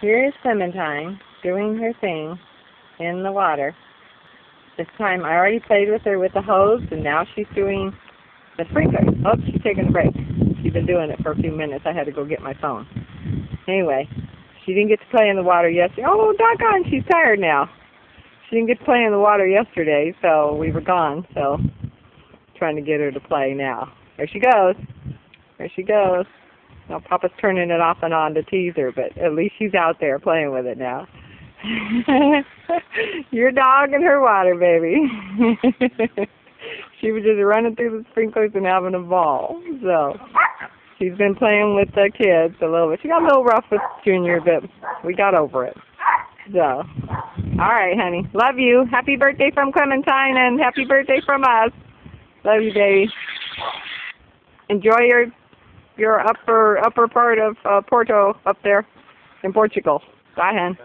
Here's Clementine doing her thing in the water. This time I already played with her with the hose, and now she's doing the sprinklers. Oh, she's taking a break. She's been doing it for a few minutes. I had to go get my phone. Anyway, she didn't get to play in the water yesterday. Oh, doggone, she's tired now. She didn't get to play in the water yesterday, so we were gone. So, trying to get her to play now. There she goes. There she goes. Now, Papa's turning it off and on to tease her, but at least she's out there playing with it now. Your dog and her water, baby. She was just running through the sprinklers and having a ball. So, she's been playing with the kids a little bit. She got a little rough with Junior, but we got over it. So, all right, honey. Love you. Happy birthday from Clementine, and happy birthday from us. Love you, baby. Enjoy your upper part of Porto up there in Portugal. Bye, hon.